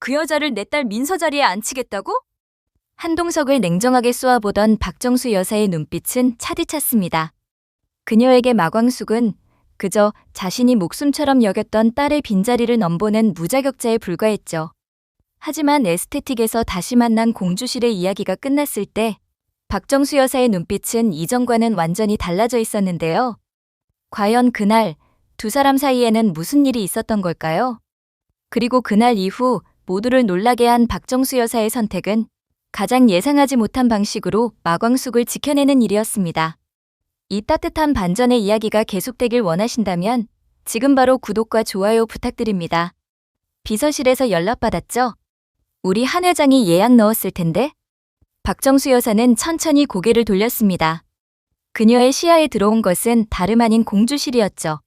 그 여자를 내 딸 민서 자리에 앉히겠다고? 한동석을 냉정하게 쏘아보던 박정수 여사의 눈빛은 차디찼습니다. 그녀에게 마광숙은 그저 자신이 목숨처럼 여겼던 딸의 빈자리를 넘보는 무자격자에 불과했죠. 하지만 에스테틱에서 다시 만난 공주실의 이야기가 끝났을 때 박정수 여사의 눈빛은 이전과는 완전히 달라져 있었는데요. 과연 그날 두 사람 사이에는 무슨 일이 있었던 걸까요? 그리고 그날 이후 모두를 놀라게 한 박정수 여사의 선택은 가장 예상하지 못한 방식으로 마광숙을 지켜내는 일이었습니다. 이 따뜻한 반전의 이야기가 계속되길 원하신다면 지금 바로 구독과 좋아요 부탁드립니다. 비서실에서 연락받았죠? 우리 한 회장이 예약 넣었을 텐데? 박정수 여사는 천천히 고개를 돌렸습니다. 그녀의 시야에 들어온 것은 다름 아닌 공주실이었죠.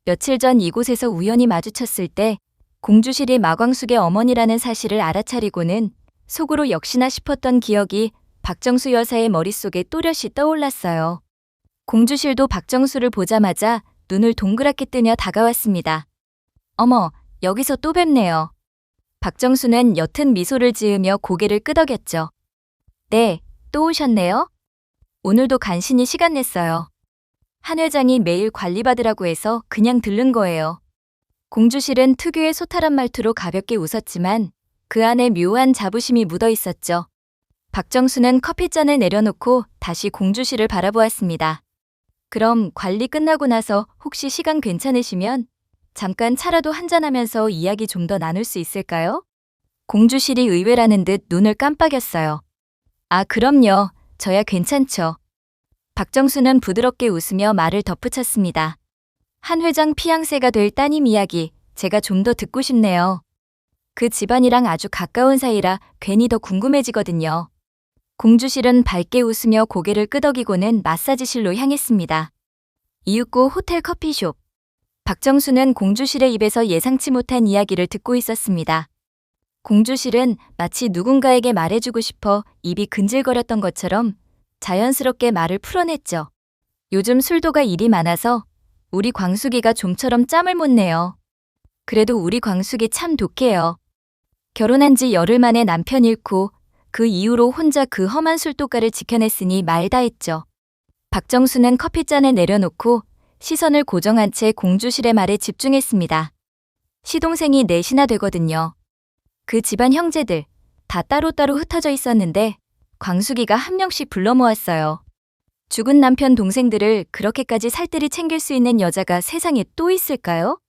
며칠 전 이곳에서 우연히 마주쳤을 때 공주실이 마광숙의 어머니라는 사실을 알아차리고는 속으로 역시나 싶었던 기억이 박정수 여사의 머릿속에 또렷이 떠올랐어요. 공주실도 박정수를 보자마자 눈을 동그랗게 뜨며 다가왔습니다. 어머, 여기서 또 뵙네요. 박정수는 옅은 미소를 지으며 고개를 끄덕였죠. 네, 또 오셨네요. 오늘도 간신히 시간 냈어요. 한 회장이 매일 관리받으라고 해서 그냥 들른 거예요. 공주실은 특유의 소탈한 말투로 가볍게 웃었지만 그 안에 묘한 자부심이 묻어 있었죠. 박정수는 커피잔을 내려놓고 다시 공주실을 바라보았습니다. 그럼 관리 끝나고 나서 혹시 시간 괜찮으시면 잠깐 차라도 한잔하면서 이야기 좀 더 나눌 수 있을까요? 공주실이 의외라는 듯 눈을 깜빡였어요. 아, 그럼요. 저야 괜찮죠. 박정수는 부드럽게 웃으며 말을 덧붙였습니다. 한 회장 피앙세가 될 따님 이야기, 제가 좀 더 듣고 싶네요. 그 집안이랑 아주 가까운 사이라 괜히 더 궁금해지거든요. 공주실은 밝게 웃으며 고개를 끄덕이고는 마사지실로 향했습니다. 이윽고 호텔 커피숍. 박정수는 공주실의 입에서 예상치 못한 이야기를 듣고 있었습니다. 공주실은 마치 누군가에게 말해주고 싶어 입이 근질거렸던 것처럼 자연스럽게 말을 풀어냈죠. 요즘 술도가 일이 많아서 우리 광숙이가 좀처럼 짬을 못 내요. 그래도 우리 광숙이 참 독해요. 결혼한 지 열흘 만에 남편 잃고 그 이후로 혼자 그 험한 술도가를 지켜냈으니 말 다 했죠. 박정수는 커피잔을 내려놓고 시선을 고정한 채 공주실의 말에 집중했습니다. 시동생이 넷이나 되거든요. 그 집안 형제들 다 따로따로 흩어져 있었는데 광숙이가 한 명씩 불러 모았어요. 죽은 남편 동생들을 그렇게까지 살뜰히 챙길 수 있는 여자가 세상에 또 있을까요?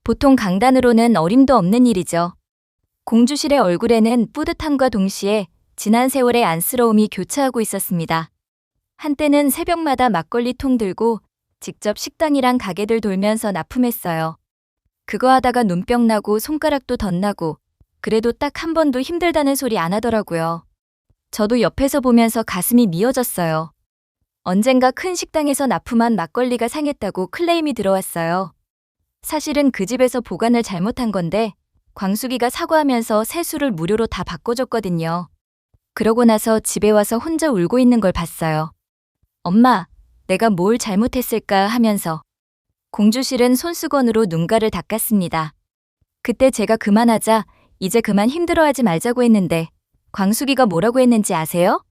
보통 강단으로는 어림도 없는 일이죠. 공주실의 얼굴에는 뿌듯함과 동시에 지난 세월의 안쓰러움이 교차하고 있었습니다. 한때는 새벽마다 막걸리통 들고 직접 식당이랑 가게들 돌면서 납품했어요. 그거 하다가 눈병 나고 손가락도 덧나고 그래도 딱 한 번도 힘들다는 소리 안 하더라고요. 저도 옆에서 보면서 가슴이 미어졌어요. 언젠가 큰 식당에서 납품한 막걸리가 상했다고 클레임이 들어왔어요. 사실은 그 집에서 보관을 잘못한 건데 광숙이가 사과하면서 새 술을 무료로 다 바꿔줬거든요. 그러고 나서 집에 와서 혼자 울고 있는 걸 봤어요. 엄마, 내가 뭘 잘못했을까 하면서. 공주실은 손수건으로 눈가를 닦았습니다. 그때 제가 그만하자 이제 그만 힘들어하지 말자고 했는데 광숙이가 뭐라고 했는지 아세요?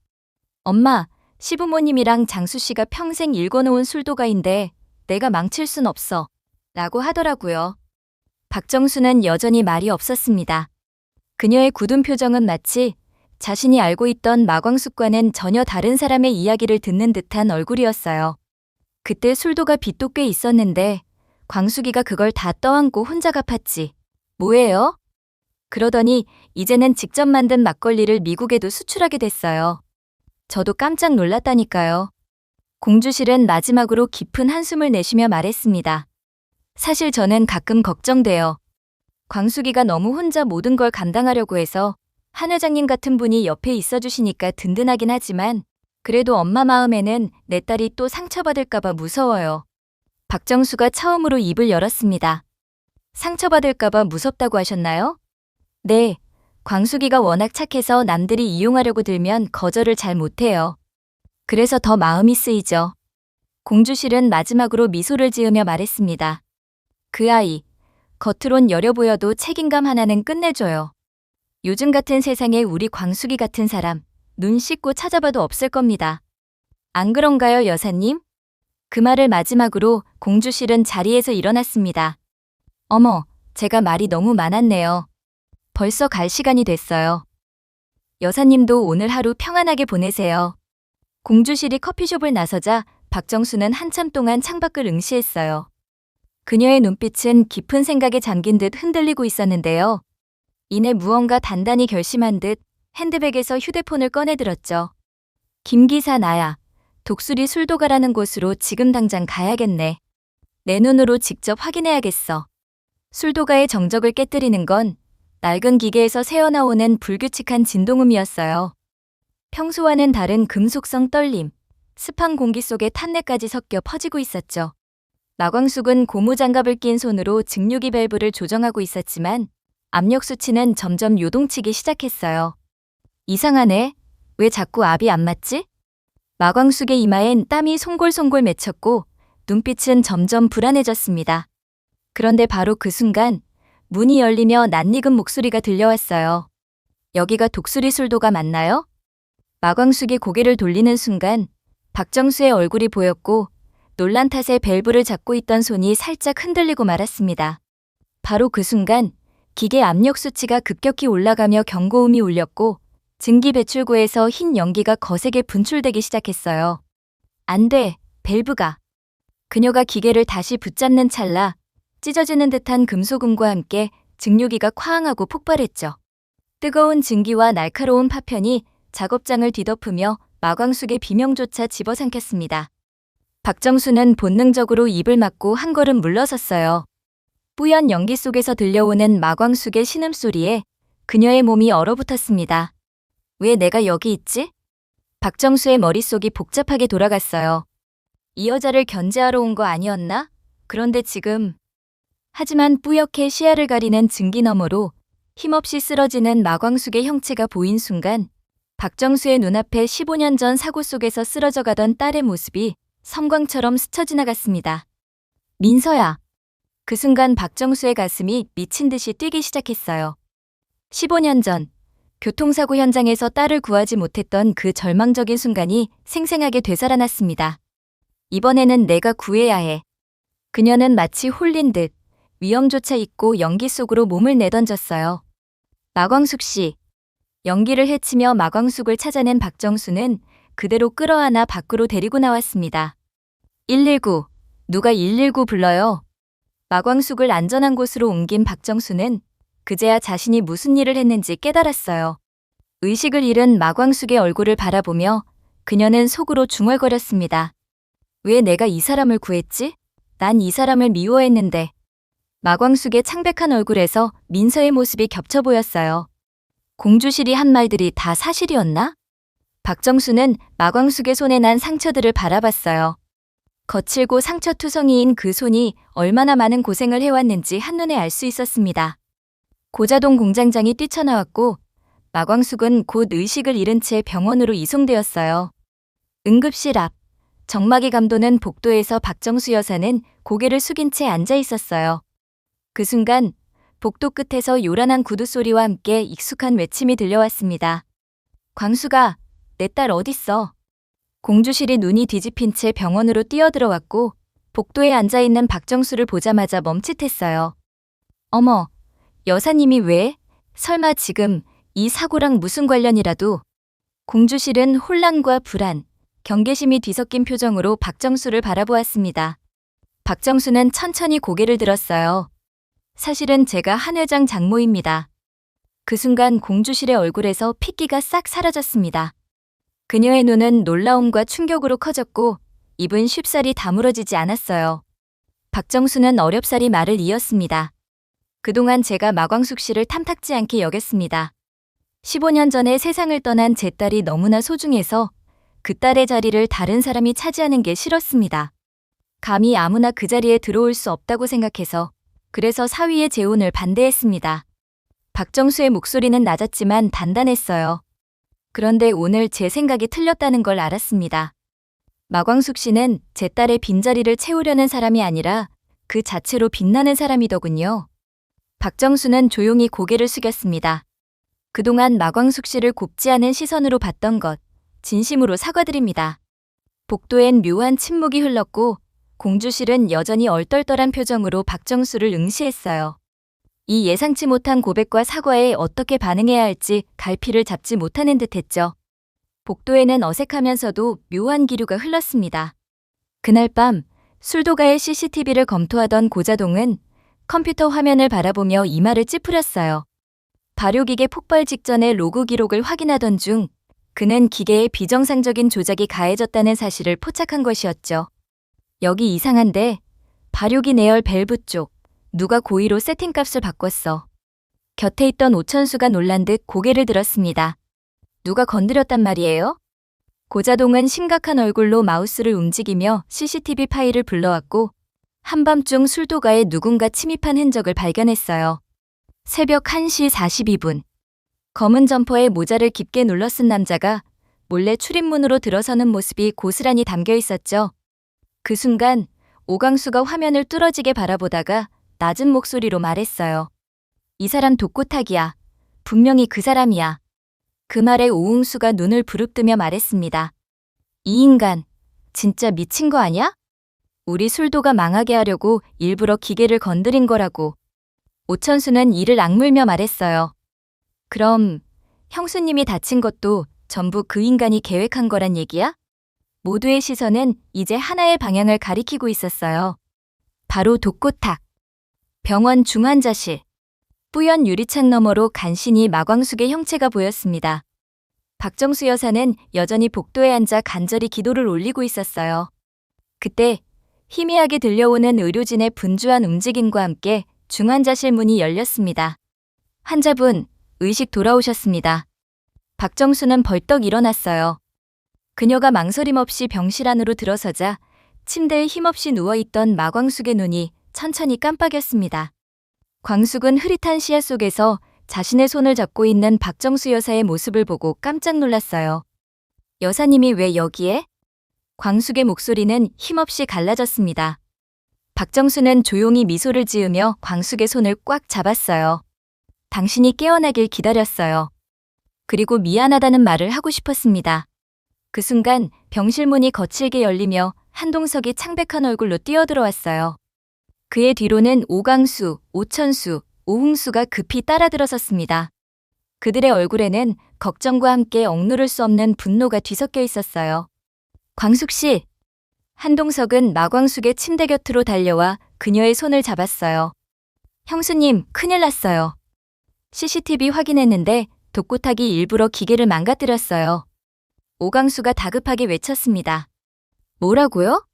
엄마, 시부모님이랑 장수 씨가 평생 일궈놓은 술도가인데 내가 망칠 순 없어. 라고 하더라고요. 박정수는 여전히 말이 없었습니다. 그녀의 굳은 표정은 마치 자신이 알고 있던 마광숙과는 전혀 다른 사람의 이야기를 듣는 듯한 얼굴이었어요. 그때 술도가 빚도 꽤 있었는데 광숙이가 그걸 다 떠안고 혼자 갚았지. 뭐예요? 그러더니 이제는 직접 만든 막걸리를 미국에도 수출하게 됐어요. 저도 깜짝 놀랐다니까요. 공주실은 마지막으로 깊은 한숨을 내쉬며 말했습니다. 사실 저는 가끔 걱정돼요. 광숙이가 너무 혼자 모든 걸 감당하려고 해서 한 회장님 같은 분이 옆에 있어주시니까 든든하긴 하지만 그래도 엄마 마음에는 내 딸이 또 상처받을까봐 무서워요. 박정수가 처음으로 입을 열었습니다. 상처받을까봐 무섭다고 하셨나요? 네, 광숙이가 워낙 착해서 남들이 이용하려고 들면 거절을 잘 못해요. 그래서 더 마음이 쓰이죠. 공주실은 마지막으로 미소를 지으며 말했습니다. 그 아이, 겉으론 여려 보여도 책임감 하나는 끝내줘요. 요즘 같은 세상에 우리 광숙이 같은 사람 눈 씻고 찾아봐도 없을 겁니다. 안 그런가요, 여사님? 그 말을 마지막으로 공주실은 자리에서 일어났습니다. 어머, 제가 말이 너무 많았네요. 벌써 갈 시간이 됐어요. 여사님도 오늘 하루 평안하게 보내세요. 공주실이 커피숍을 나서자 박정수는 한참 동안 창밖을 응시했어요. 그녀의 눈빛은 깊은 생각에 잠긴 듯 흔들리고 있었는데요. 이내 무언가 단단히 결심한 듯 핸드백에서 휴대폰을 꺼내들었죠. 김 기사 나야. 독수리 술도가라는 곳으로 지금 당장 가야겠네. 내 눈으로 직접 확인해야겠어. 술도가의 정적을 깨뜨리는 건 낡은 기계에서 새어나오는 불규칙한 진동음이었어요. 평소와는 다른 금속성 떨림, 습한 공기 속에 탄내까지 섞여 퍼지고 있었죠. 마광숙은 고무장갑을 낀 손으로 증류기 밸브를 조정하고 있었지만 압력 수치는 점점 요동치기 시작했어요. 이상하네. 왜 자꾸 압이 안 맞지? 마광숙의 이마엔 땀이 송골송골 맺혔고 눈빛은 점점 불안해졌습니다. 그런데 바로 그 순간 문이 열리며 낯익은 목소리가 들려왔어요. 여기가 독수리 술도가 맞나요? 마광숙이 고개를 돌리는 순간 박정수의 얼굴이 보였고 놀란 탓에 밸브를 잡고 있던 손이 살짝 흔들리고 말았습니다. 바로 그 순간 기계 압력 수치가 급격히 올라가며 경고음이 울렸고 증기 배출구에서 흰 연기가 거세게 분출되기 시작했어요. 안 돼, 밸브가. 그녀가 기계를 다시 붙잡는 찰나 찢어지는 듯한 금속음과 함께 증류기가 쾅하고 폭발했죠. 뜨거운 증기와 날카로운 파편이 작업장을 뒤덮으며 마광숙의 비명조차 집어삼켰습니다. 박정수는 본능적으로 입을 막고 한 걸음 물러섰어요. 뿌연 연기 속에서 들려오는 마광숙의 신음소리에 그녀의 몸이 얼어붙었습니다. 왜 내가 여기 있지? 박정수의 머릿속이 복잡하게 돌아갔어요. 이 여자를 견제하러 온 거 아니었나? 그런데 지금... 하지만 뿌옇게 시야를 가리는 증기 너머로 힘없이 쓰러지는 마광숙의 형체가 보인 순간 박정수의 눈앞에 15년 전 사고 속에서 쓰러져 가던 딸의 모습이 섬광처럼 스쳐 지나갔습니다. 민서야. 그 순간 박정수의 가슴이 미친 듯이 뛰기 시작했어요. 15년 전 교통사고 현장에서 딸을 구하지 못했던 그 절망적인 순간이 생생하게 되살아났습니다. 이번에는 내가 구해야 해. 그녀는 마치 홀린 듯 위험조차 잊고 연기 속으로 몸을 내던졌어요. 마광숙 씨. 연기를 헤치며 마광숙을 찾아낸 박정수는 그대로 끌어안아 밖으로 데리고 나왔습니다. 119. 누가 119 불러요? 마광숙을 안전한 곳으로 옮긴 박정수는 그제야 자신이 무슨 일을 했는지 깨달았어요. 의식을 잃은 마광숙의 얼굴을 바라보며 그녀는 속으로 중얼거렸습니다. 왜 내가 이 사람을 구했지? 난 이 사람을 미워했는데. 마광숙의 창백한 얼굴에서 민서의 모습이 겹쳐 보였어요. 공주실이 한 말들이 다 사실이었나? 박정수는 마광숙의 손에 난 상처들을 바라봤어요. 거칠고 상처투성이인 그 손이 얼마나 많은 고생을 해왔는지 한눈에 알 수 있었습니다. 고자동 공장장이 뛰쳐나왔고 마광숙은 곧 의식을 잃은 채 병원으로 이송되었어요. 응급실 앞, 정막이 감도는 복도에서 박정수 여사는 고개를 숙인 채 앉아 있었어요. 그 순간 복도 끝에서 요란한 구두 소리와 함께 익숙한 외침이 들려왔습니다. 광수가, 내 딸 어딨어? 공주실이 눈이 뒤집힌 채 병원으로 뛰어들어왔고 복도에 앉아있는 박정수를 보자마자 멈칫했어요. 어머, 여사님이 왜? 설마 지금 이 사고랑 무슨 관련이라도? 공주실은 혼란과 불안, 경계심이 뒤섞인 표정으로 박정수를 바라보았습니다. 박정수는 천천히 고개를 들었어요. 사실은 제가 한 회장 장모입니다. 그 순간 공주실의 얼굴에서 핏기가 싹 사라졌습니다. 그녀의 눈은 놀라움과 충격으로 커졌고 입은 쉽사리 다물어지지 않았어요. 박정수는 어렵사리 말을 이었습니다. 그동안 제가 마광숙 씨를 탐탁지 않게 여겼습니다. 15년 전에 세상을 떠난 제 딸이 너무나 소중해서 그 딸의 자리를 다른 사람이 차지하는 게 싫었습니다. 감히 아무나 그 자리에 들어올 수 없다고 생각해서 그래서 사위의 재혼을 반대했습니다. 박정수의 목소리는 낮았지만 단단했어요. 그런데 오늘 제 생각이 틀렸다는 걸 알았습니다. 마광숙 씨는 제 딸의 빈자리를 채우려는 사람이 아니라 그 자체로 빛나는 사람이더군요. 박정수는 조용히 고개를 숙였습니다. 그동안 마광숙 씨를 곱지 않은 시선으로 봤던 것, 진심으로 사과드립니다. 복도엔 묘한 침묵이 흘렀고 공주실은 여전히 얼떨떨한 표정으로 박정수를 응시했어요. 이 예상치 못한 고백과 사과에 어떻게 반응해야 할지 갈피를 잡지 못하는 듯했죠. 복도에는 어색하면서도 묘한 기류가 흘렀습니다. 그날 밤 술도가의 CCTV를 검토하던 고자동은 컴퓨터 화면을 바라보며 이마를 찌푸렸어요. 발효기계 폭발 직전의 로그 기록을 확인하던 중 그는 기계에 비정상적인 조작이 가해졌다는 사실을 포착한 것이었죠. 여기 이상한데 발효기 내열 밸브 쪽 누가 고의로 세팅값을 바꿨어. 곁에 있던 오천수가 놀란 듯 고개를 들었습니다. 누가 건드렸단 말이에요? 고자동은 심각한 얼굴로 마우스를 움직이며 CCTV 파일을 불러왔고 한밤중 술도가에 누군가 침입한 흔적을 발견했어요. 새벽 1시 42분. 검은 점퍼에 모자를 깊게 눌러 쓴 남자가 몰래 출입문으로 들어서는 모습이 고스란히 담겨 있었죠. 그 순간 오광수가 화면을 뚫어지게 바라보다가 낮은 목소리로 말했어요. 이 사람 독고탁이야. 분명히 그 사람이야. 그 말에 오응수가 눈을 부릅뜨며 말했습니다. 이 인간, 진짜 미친 거 아냐? 우리 술도가 망하게 하려고 일부러 기계를 건드린 거라고. 오천수는 이를 악물며 말했어요. 그럼 형수님이 다친 것도 전부 그 인간이 계획한 거란 얘기야? 모두의 시선은 이제 하나의 방향을 가리키고 있었어요. 바로 독고탁. 병원 중환자실. 뿌연 유리창 너머로 간신히 마광숙의 형체가 보였습니다. 박정수 여사는 여전히 복도에 앉아 간절히 기도를 올리고 있었어요. 그때 희미하게 들려오는 의료진의 분주한 움직임과 함께 중환자실 문이 열렸습니다. 환자분, 의식 돌아오셨습니다. 박정수는 벌떡 일어났어요. 그녀가 망설임 없이 병실 안으로 들어서자 침대에 힘없이 누워있던 마광숙의 눈이 천천히 깜빡였습니다. 광숙은 흐릿한 시야 속에서 자신의 손을 잡고 있는 박정수 여사의 모습을 보고 깜짝 놀랐어요. 여사님이 왜 여기에? 광숙의 목소리는 힘없이 갈라졌습니다. 박정수는 조용히 미소를 지으며 광숙의 손을 꽉 잡았어요. 당신이 깨어나길 기다렸어요. 그리고 미안하다는 말을 하고 싶었습니다. 그 순간 병실 문이 거칠게 열리며 한동석이 창백한 얼굴로 뛰어들어왔어요. 그의 뒤로는 오광수, 오천수, 오흥수가 급히 따라 들어섰습니다. 그들의 얼굴에는 걱정과 함께 억누를 수 없는 분노가 뒤섞여 있었어요. 광숙 씨! 한동석은 마광숙의 침대 곁으로 달려와 그녀의 손을 잡았어요. 형수님, 큰일 났어요. CCTV 확인했는데 독고탁이 일부러 기계를 망가뜨렸어요. 오광수가 다급하게 외쳤습니다. 뭐라고요?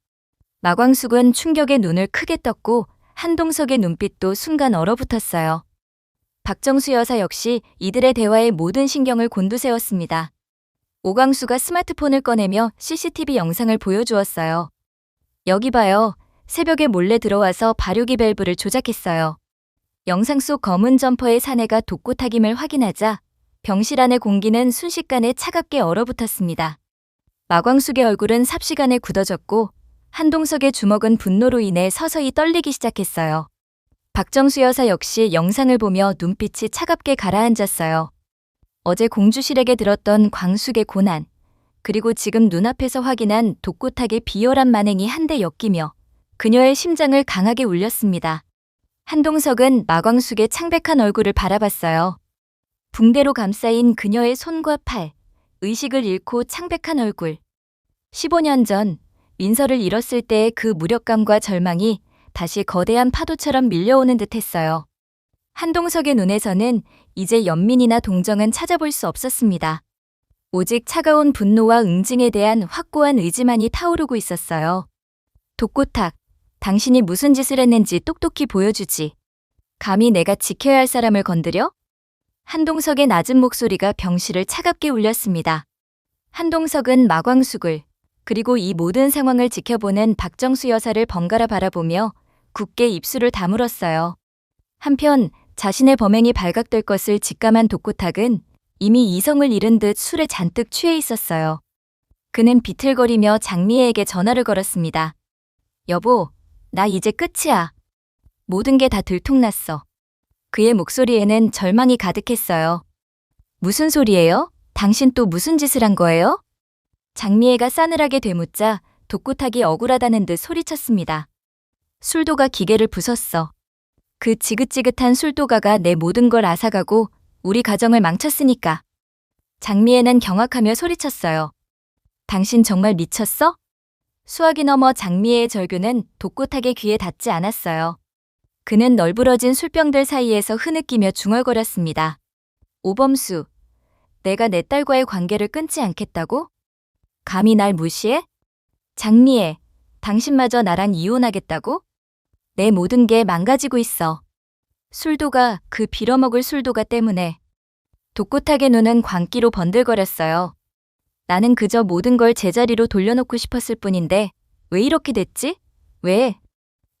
마광숙은 충격에 눈을 크게 떴고 한동석의 눈빛도 순간 얼어붙었어요. 박정수 여사 역시 이들의 대화에 모든 신경을 곤두세웠습니다. 오광수가 스마트폰을 꺼내며 CCTV 영상을 보여주었어요. 여기 봐요. 새벽에 몰래 들어와서 발효기 밸브를 조작했어요. 영상 속 검은 점퍼의 사내가 독고탁임을 확인하자 병실 안의 공기는 순식간에 차갑게 얼어붙었습니다. 마광숙의 얼굴은 삽시간에 굳어졌고 한동석의 주먹은 분노로 인해 서서히 떨리기 시작했어요. 박정수 여사 역시 영상을 보며 눈빛이 차갑게 가라앉았어요. 어제 공주실에게 들었던 광숙의 고난, 그리고 지금 눈앞에서 확인한 독고탁의 비열한 만행이 한데 엮이며 그녀의 심장을 강하게 울렸습니다. 한동석은 마광숙의 창백한 얼굴을 바라봤어요. 붕대로 감싸인 그녀의 손과 팔, 의식을 잃고 창백한 얼굴. 15년 전 민서를 잃었을 때의 그 무력감과 절망이 다시 거대한 파도처럼 밀려오는 듯했어요. 한동석의 눈에서는 이제 연민이나 동정은 찾아볼 수 없었습니다. 오직 차가운 분노와 응징에 대한 확고한 의지만이 타오르고 있었어요. 독고탁, 당신이 무슨 짓을 했는지 똑똑히 보여주지. 감히 내가 지켜야 할 사람을 건드려? 한동석의 낮은 목소리가 병실을 차갑게 울렸습니다. 한동석은 마광숙을, 그리고 이 모든 상황을 지켜보는 박정수 여사를 번갈아 바라보며 굳게 입술을 다물었어요. 한편 자신의 범행이 발각될 것을 직감한 독고탁은 이미 이성을 잃은 듯 술에 잔뜩 취해 있었어요. 그는 비틀거리며 장미애에게 전화를 걸었습니다. 여보, 나 이제 끝이야. 모든 게 다 들통났어. 그의 목소리에는 절망이 가득했어요. 무슨 소리예요? 당신 또 무슨 짓을 한 거예요? 장미애가 싸늘하게 되묻자 독구탁이 억울하다는 듯 소리쳤습니다. 술도가 기계를 부쉈어. 그 지긋지긋한 술도가가 내 모든 걸 앗아가고 우리 가정을 망쳤으니까. 장미애는 경악하며 소리쳤어요. 당신 정말 미쳤어? 수화기 넘어 장미애의 절규는 독구탁의 귀에 닿지 않았어요. 그는 널브러진 술병들 사이에서 흐느끼며 중얼거렸습니다. 오범수, 내가 내 딸과의 관계를 끊지 않겠다고? 감히 날 무시해? 장미애, 당신마저 나랑 이혼하겠다고? 내 모든 게 망가지고 있어. 술도가, 그 빌어먹을 술도가 때문에. 독구탁의 눈은 광기로 번들거렸어요. 나는 그저 모든 걸 제자리로 돌려놓고 싶었을 뿐인데 왜 이렇게 됐지? 왜?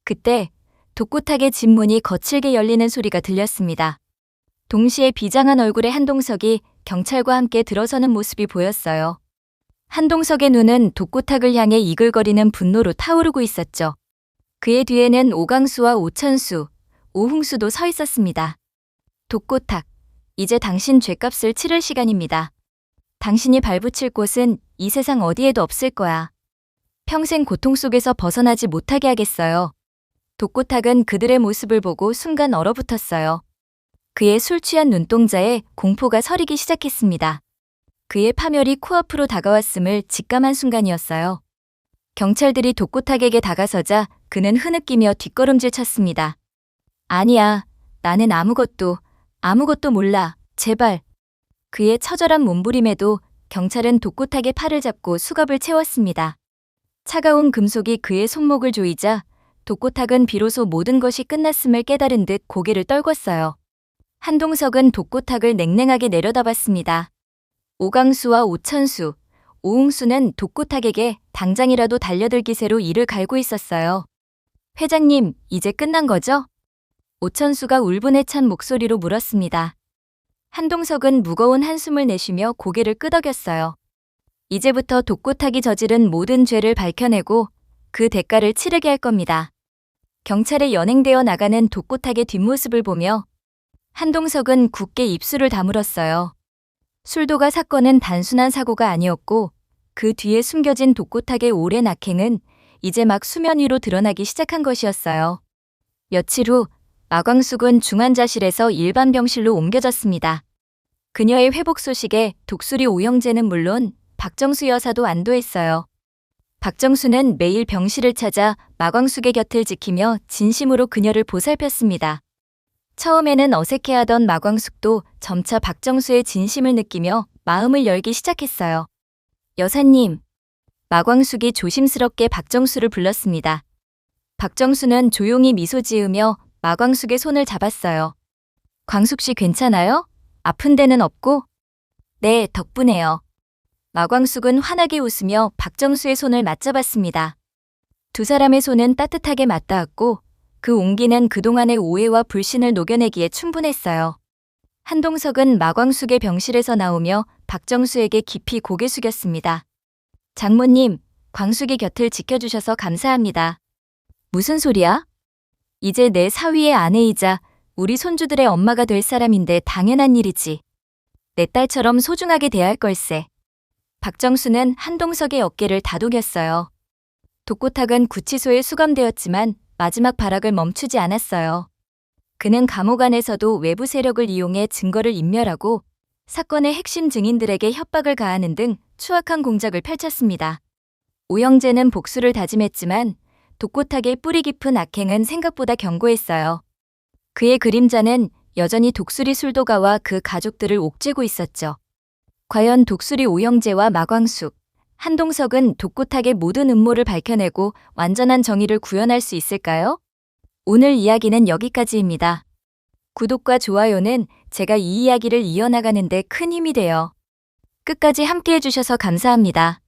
그때 독구탁의 집 문이 거칠게 열리는 소리가 들렸습니다. 동시에 비장한 얼굴의 한동석이 경찰과 함께 들어서는 모습이 보였어요. 한동석의 눈은 독구탁을 향해 이글거리는 분노로 타오르고 있었죠. 그의 뒤에는 오강수와 오천수, 오흥수도 서 있었습니다. 독구탁, 이제 당신 죗값을 치를 시간입니다. 당신이 발붙일 곳은 이 세상 어디에도 없을 거야. 평생 고통 속에서 벗어나지 못하게 하겠어요. 독구탁은 그들의 모습을 보고 순간 얼어붙었어요. 그의 술 취한 눈동자에 공포가 서리기 시작했습니다. 그의 파멸이 코앞으로 다가왔음을 직감한 순간이었어요. 경찰들이 독구탁에게 다가서자 그는 흐느끼며 뒷걸음질 쳤습니다. 아니야, 나는 아무것도 몰라, 제발. 그의 처절한 몸부림에도 경찰은 독구탁의 팔을 잡고 수갑을 채웠습니다. 차가운 금속이 그의 손목을 조이자 독구탁은 비로소 모든 것이 끝났음을 깨달은 듯 고개를 떨궜어요. 한동석은 독구탁을 냉랭하게 내려다봤습니다. 오강수와 오천수, 오흥수는 독구탁에게 당장이라도 달려들 기세로 이를 갈고 있었어요. 회장님, 이제 끝난 거죠? 오천수가 울분에 찬 목소리로 물었습니다. 한동석은 무거운 한숨을 내쉬며 고개를 끄덕였어요. 이제부터 독구탁이 저지른 모든 죄를 밝혀내고 그 대가를 치르게 할 겁니다. 경찰에 연행되어 나가는 독구탁의 뒷모습을 보며 한동석은 굳게 입술을 다물었어요. 술도가 사건은 단순한 사고가 아니었고 그 뒤에 숨겨진 독구탁의 오랜 악행은 이제 막 수면 위로 드러나기 시작한 것이었어요. 며칠 후 마광숙은 중환자실에서 일반 병실로 옮겨졌습니다. 그녀의 회복 소식에 독수리 오영재는 물론 박정수 여사도 안도했어요. 박정수는 매일 병실을 찾아 마광숙의 곁을 지키며 진심으로 그녀를 보살폈습니다. 처음에는 어색해하던 마광숙도 점차 박정수의 진심을 느끼며 마음을 열기 시작했어요. 여사님, 마광숙이 조심스럽게 박정수를 불렀습니다. 박정수는 조용히 미소 지으며 마광숙의 손을 잡았어요. 광숙 씨 괜찮아요? 아픈 데는 없고? 네, 덕분에요. 마광숙은 환하게 웃으며 박정수의 손을 맞잡았습니다. 두 사람의 손은 따뜻하게 맞닿았고 그 온기는 그동안의 오해와 불신을 녹여내기에 충분했어요. 한동석은 마광숙의 병실에서 나오며 박정수에게 깊이 고개 숙였습니다. 장모님, 광숙이 곁을 지켜주셔서 감사합니다. 무슨 소리야? 이제 내 사위의 아내이자 우리 손주들의 엄마가 될 사람인데 당연한 일이지. 내 딸처럼 소중하게 대할 걸세. 박정수는 한동석의 어깨를 다독였어요. 독구탁은 구치소에 수감되었지만 마지막 발악을 멈추지 않았어요. 그는 감옥 안에서도 외부 세력을 이용해 증거를 인멸하고 사건의 핵심 증인들에게 협박을 가하는 등 추악한 공작을 펼쳤습니다. 오영재는 복수를 다짐했지만 독구탁의 뿌리 깊은 악행은 생각보다 견고했어요. 그의 그림자는 여전히 독수리 술도가와 그 가족들을 옥죄고 있었죠. 과연 독수리 오영재와 마광숙, 한동석은 독구탁의 모든 음모를 밝혀내고 완전한 정의를 구현할 수 있을까요? 오늘 이야기는 여기까지입니다. 구독과 좋아요는 제가 이 이야기를 이어나가는 데 큰 힘이 돼요. 끝까지 함께 해주셔서 감사합니다.